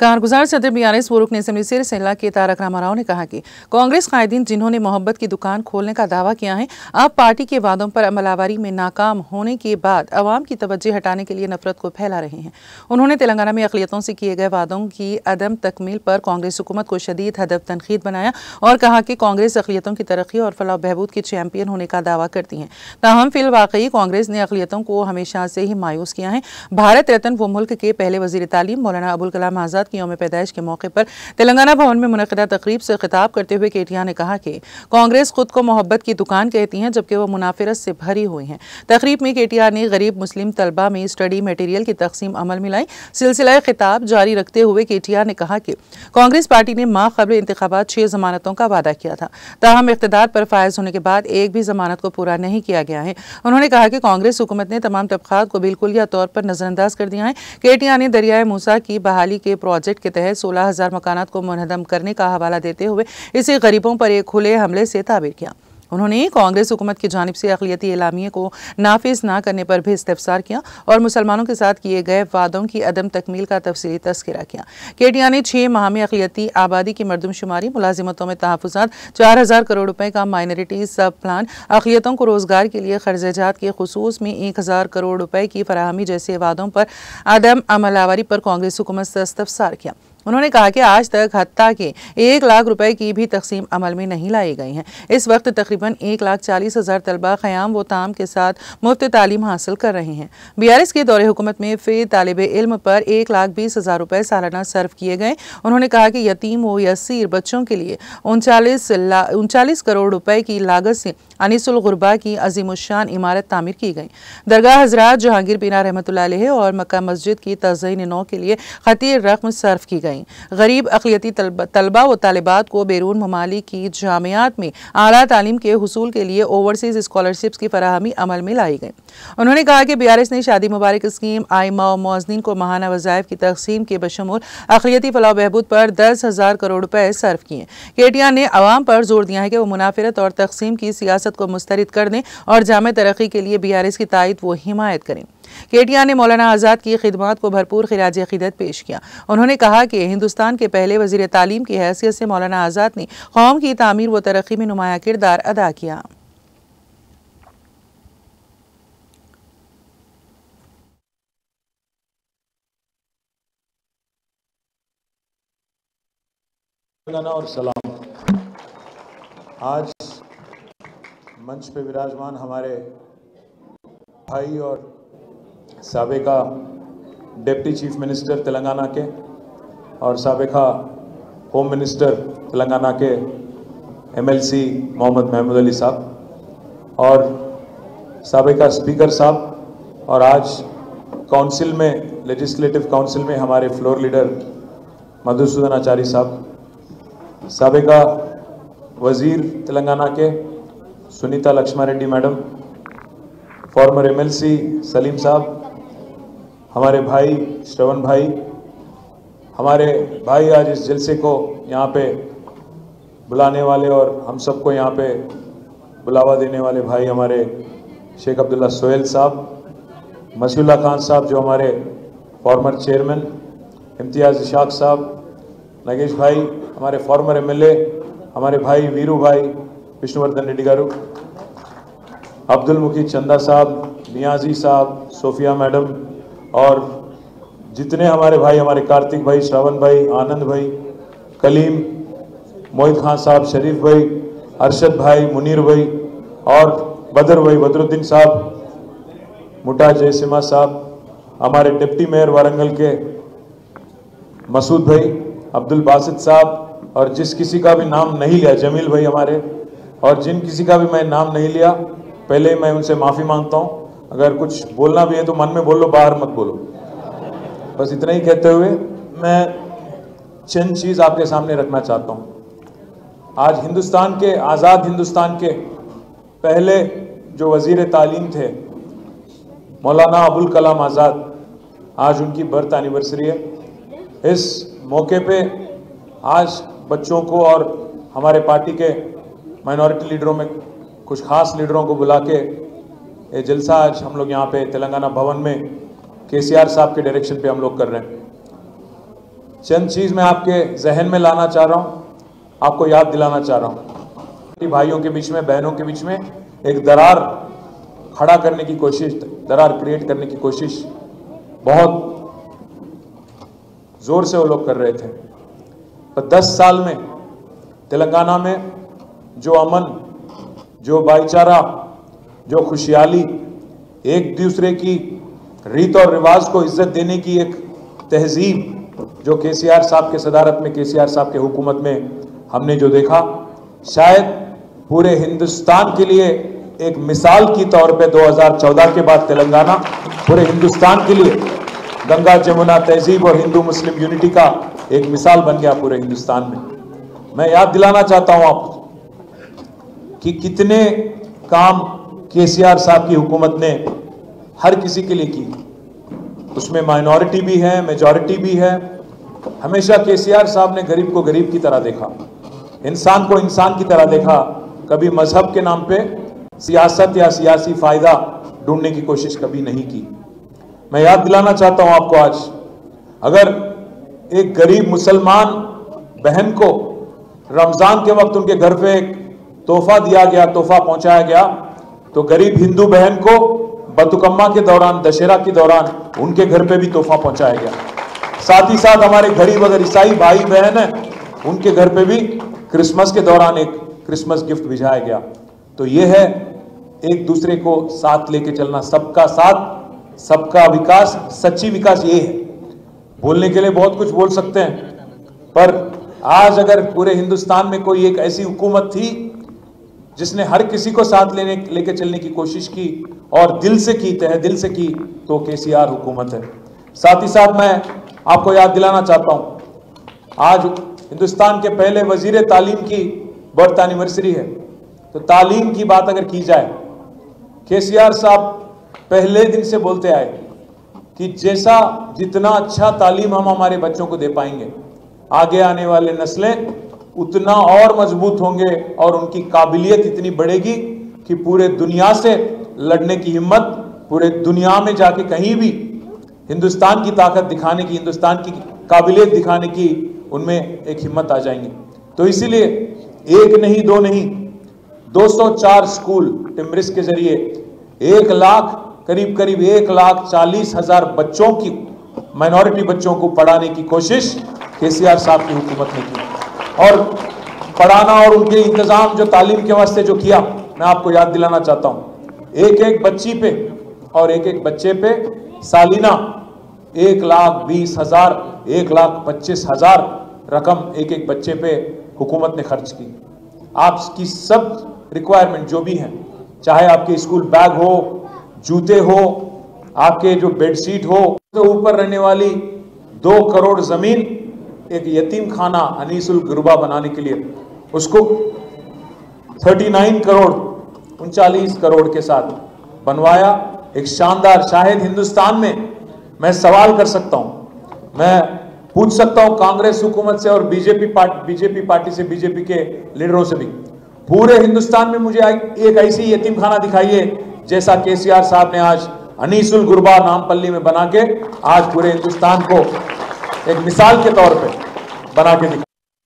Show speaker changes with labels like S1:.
S1: कारगुजार सदर बीआरएस रुकन असेंबली सिरसिला के तारक रामाराव ने कहा कि कांग्रेस कायदीन जिन्होंने मोहब्बत की दुकान खोलने का दावा किया है, अब पार्टी के वादों पर अमलावरी में नाकाम होने के बाद अवाम की तवज्जो हटाने के लिए नफरत को फैला रहे हैं। उन्होंने तेलंगाना में अक़लियतों से किए गए वादों की अदम तकमील पर कांग्रेस हुकूमत को शदीद हदफ तनकीद बनाया और कहा कि कांग्रेस अक़लियतों की तरक्की और फलाह बहबूद की चैंपियन होने का दावा करती है। ताहम फिल वाकई कांग्रेस ने अक़लियतों को हमेशा से ही मायूस किया है। भारत रत्न व मुल्क के पहले वज़ीर तालीम मौलाना अबुल कलाम आज़ाद की यौम पैदाइश के मौके पर तेलंगाना भवन में मुनक़िदा तकरीब से खिताब करते हुए केटीआर ने कहा कि कांग्रेस खुद को मोहब्बत की दुकान कहती है, जबकि वह मुनाफिरत से भरी हुई है। तकरीब में केटीआर ने गरीब मुस्लिम तलबा में स्टडी मटेरियल की तकसीम अमल में लाई। सिलसिला खिताब जारी रखते हुए केटीआर ने कहा कि कांग्रेस पार्टी ने माह क़ब्ल इंतखाबात 6 जमानतों का वादा किया था, ताहम इक़्तिदार पर फायज होने के बाद एक भी जमानत को पूरा नहीं किया गया है। उन्होंने कहा कि कांग्रेस हुकूमत ने तमाम तबक़ात को बिल्कुलिया तौर पर नजरअंदाज कर दिया है। केटीआर ने दरियाए मूसा की बहाली के प्रोजेक्ट के तहत 16,000 मकानात को मुनहदम करने का हवाला देते हुए इसे गरीबों पर एक खुले हमले से ताबीर किया। उन्होंने कांग्रेस हुकूमत की जानिब से अक़लियती एलामिये को नाफिज ना करने पर भी इस्तफसार किया और मुसलमानों के साथ किए गए वादों की अदम तकमील का तफसीली तस्करा किया। केटीआर ने 6 माह में अक़लियती आबादी की मरदमशुमारी, मुलाजिमतों में तहफ़्फ़ुज़ात, 4,000 करोड़ रुपए का माइनॉरिटी सब प्लान, अक़लियतों को रोज़गार के लिए ख़र्जात के खुसूस में 1,000 करोड़ रुपए की फराहमी जैसे वादों पर अदम अमलावरी पर कांग्रेस हुकूमत से इस्तफसार किया। उन्होंने कहा कि आज तक हत्ता के 1 लाख रुपए की भी तकसीम अमल में नहीं लाई गई है। इस वक्त तकरीबन 1,40,000 तलबा क़याम व ताम के साथ मुफ्त तालीम हासिल कर रहे हैं। बीआरएस के दौरे हुकूमत में फ़ी तालिब इल्म पर 1,20,000 रुपए सालाना सर्व किए गए। उन्होंने कहा कि यतीम व यसीर बच्चों के लिए 39 करोड़ रुपए की लागत से अनीसुल गुरबा की अजीमुशान इमारत तामीर की गई। दरगाह हज़रात जहांगीर पीना रहमतुल्लाह अलैह और मक्का मस्जिद की तज़यीन नौ के लिए खतीर रकम सर्व की गई। गरीब अक़लियती तलबा व तालिबात को बैरून ममालिक की जामियात में आला तालीम के हुसूल के लिए ओवरसीज स्कॉलरशिप्स की फराहमी अमल में लाई गई। उन्होंने कहा कि बीआरएस ने शादी मुबारक स्कीम, आइमा और मुअज़्ज़िनीन को माहाना वज़ाइफ की तक़सीम के बशमूल अक़लियती फलाह बहबूद पर 10,000 करोड़ रुपए सर्व किए। केटीआर ने अवाम पर जोर दिया है कि वो मुनाफिरत और तक़सीम की सियासत को मुस्तरद कर दें और जामे तरक्की के लिए बीआरएस की तायद व हिमायत करें। केटीआर ने मौलाना आज़ाद की खिदमत को भरपूर खिराज अक़ीदत पेश किया। उन्होंने कहा कि हिंदुस्तान के पहले वज़ीर तालीम की हैसियत से मौलाना आज़ाद ने कौम की तामीर व तरक्की में नुमाया किरदार अदा किया।
S2: और सलाम। आज मंच पे विराजमान हमारे भाई और साबिका डिप्टी चीफ मिनिस्टर तेलंगाना के और साबिका होम मिनिस्टर तेलंगाना के एमएलसी मोहम्मद महमूद अली साहब और साबिका स्पीकर साहब और आज काउंसिल में, लेजिस्लेटिव काउंसिल में हमारे फ्लोर लीडर मधुसूदन आचार्य साहब, साबिका वज़ीर तेलंगाना के Sunitha Laxma Reddy madam, former MLC Saleem साहब, हमारे भाई श्रवण भाई, हमारे भाई आज इस जलसे को यहाँ पे बुलाने वाले और हम सबको यहाँ पे बुलावा देने वाले भाई हमारे शेख अब्दुल्ला सोहेल साहब, मसीउल्लाह खान साहब जो हमारे फॉर्मर चेयरमैन, इम्तियाज़ इशाक साहब, नगेश भाई हमारे फॉर्मर एमएलए, हमारे भाई वीरू भाई विष्णुवर्धन रेड्डी गारू, अब्दुल मुकीद चंदा साहब, नियाजी साहब, सोफिया मैडम और जितने हमारे भाई, हमारे कार्तिक भाई, श्रावण भाई, आनंद भाई, कलीम, मोहित खान साहब, शरीफ भाई, अरशद भाई, मुनीर भाई और बदर भाई, बदरुद्दीन साहब, मुटा जयसिमा साहब, हमारे डिप्टी मेयर वारंगल के मसूद भाई, अब्दुल बासित साहब और जिस किसी का भी नाम नहीं लिया, जमील भाई हमारे, और जिन किसी का भी मैं नाम नहीं लिया पहले मैं उनसे माफ़ी मांगता हूँ। अगर कुछ बोलना भी है तो मन में बोल लो, बाहर मत बोलो। बस इतना ही कहते हुए मैं चंद चीज़ आपके सामने रखना चाहता हूँ। आज हिंदुस्तान के, आज़ाद हिंदुस्तान के पहले जो वज़ीर तालीम थे मौलाना अबुल कलाम आज़ाद, आज उनकी बर्थ एनिवर्सरी है। इस मौके पे आज बच्चों को और हमारे पार्टी के माइनॉरिटी लीडरों में कुछ खास लीडरों को बुला के ये जलसा आज हम लोग यहाँ पे तेलंगाना भवन में केसीआर साहब के डायरेक्शन पे हम लोग कर रहे हैं। चंद चीज मैं आपके जहन में लाना चाह रहा हूं, आपको याद दिलाना चाह रहा हूं। भाइयों के बीच में, बहनों के बीच में एक दरार खड़ा करने की कोशिश, दरार क्रिएट करने की कोशिश बहुत जोर से वो लोग कर रहे थे। पर 10 साल में तेलंगाना में जो अमन, जो भाईचारा, जो खुशहाली, एक दूसरे की रीत और रिवाज को इज्जत देने की एक तहजीब जो केसीआर साहब के सदारत में, केसीआर साहब के हुकूमत में हमने जो देखा, शायद पूरे हिंदुस्तान के लिए एक मिसाल की तौर पे 2014 के बाद तेलंगाना पूरे हिंदुस्तान के लिए गंगा जमुना तहजीब और हिंदू मुस्लिम यूनिटी का एक मिसाल बन गया पूरे हिंदुस्तान में। मैं याद दिलाना चाहता हूं आपको कि कितने काम केसीआर साहब की हुकूमत ने हर किसी के लिए की, उसमें माइनॉरिटी भी है, मेजॉरिटी भी है। हमेशा केसीआर साहब ने गरीब को गरीब की तरह देखा, इंसान को इंसान की तरह देखा, कभी मजहब के नाम पे सियासत या सियासी फायदा ढूंढने की कोशिश कभी नहीं की। मैं याद दिलाना चाहता हूं आपको, आज अगर एक गरीब मुसलमान बहन को रमजान के वक्त उनके घर पे एक तोहफा दिया गया, तोहफा पहुंचाया गया, तो गरीब हिंदू बहन को बतुकम्मा के दौरान, दशहरा के दौरान उनके घर पे भी तोहफा पहुंचाया गया। साथ ही साथ हमारे गरीब अगर ईसाई भाई बहन है, उनके घर पे भी क्रिसमस के दौरान एक क्रिसमस गिफ्ट भिजवाया गया। तो ये है एक दूसरे को साथ लेके चलना, सबका साथ सबका विकास, सच्ची विकास ये है। बोलने के लिए बहुत कुछ बोल सकते हैं, पर आज अगर पूरे हिंदुस्तान में कोई एक ऐसी हुकूमत थी जिसने हर किसी को साथ लेके चलने की कोशिश की और दिल से की, तहे दिल से की, तो केसीआर हुकूमत है। साथ ही साथ मैं आपको याद दिलाना चाहता हूं, आज हिंदुस्तान के पहले वजीर तालीम की बर्थ एनिवर्सरी है। तो तालीम की बात अगर की जाए, केसीआर साहब पहले दिन से बोलते आए कि जितना अच्छा तालीम हम हमारे बच्चों को दे पाएंगे, आगे आने वाले नस्लें उतना और मजबूत होंगे और उनकी काबिलियत इतनी बढ़ेगी कि पूरे दुनिया से लड़ने की हिम्मत, पूरे दुनिया में जाके कहीं भी हिंदुस्तान की ताकत दिखाने की, हिंदुस्तान की काबिलियत दिखाने की उनमें एक हिम्मत आ जाएंगी। तो इसीलिए एक नहीं, दो नहीं, 204 स्कूल टिम्रिस के जरिए 1 लाख, करीब 1,40,000 बच्चों की, माइनॉरिटी बच्चों को पढ़ाने की कोशिश केसीआर साहब की हुकूमत ने की। और पढ़ाना और उनके इंतजाम जो तालीम के वास्ते जो किया, मैं आपको याद दिलाना चाहता हूं, एक बच्ची पे और एक बच्चे पे सालीना 1,20,000, 1,25,000 रकम एक बच्चे पे हुकूमत ने खर्च की। आपकी सब रिक्वायरमेंट जो भी हैं, चाहे आपके स्कूल बैग हो, जूते हो, आपके जो बेडशीट हो, तो ऊपर रहने वाली 2 करोड़ जमीन एक यतीम खाना अनीसुल गुरबा बनाने के लिए, उसको 39 करोड़ 39 करोड़ के साथ बनवाया। एक शानदार, शायद हिंदुस्तान में, मैं सवाल कर सकता हूं, मैं पूछ सकता हूं कांग्रेस हुकूमत से और बीजेपी पार्टी से, बीजेपी के लीडरों से भी, पूरे हिंदुस्तान में मुझे एक ऐसी यतीम खाना दिखाइए जैसा केसीआर साहब ने आज अनीसुल गुरबा नामपल्ली में बना के आज पूरे हिंदुस्तान को एक मिसाल के तौर पे बना के दिखा।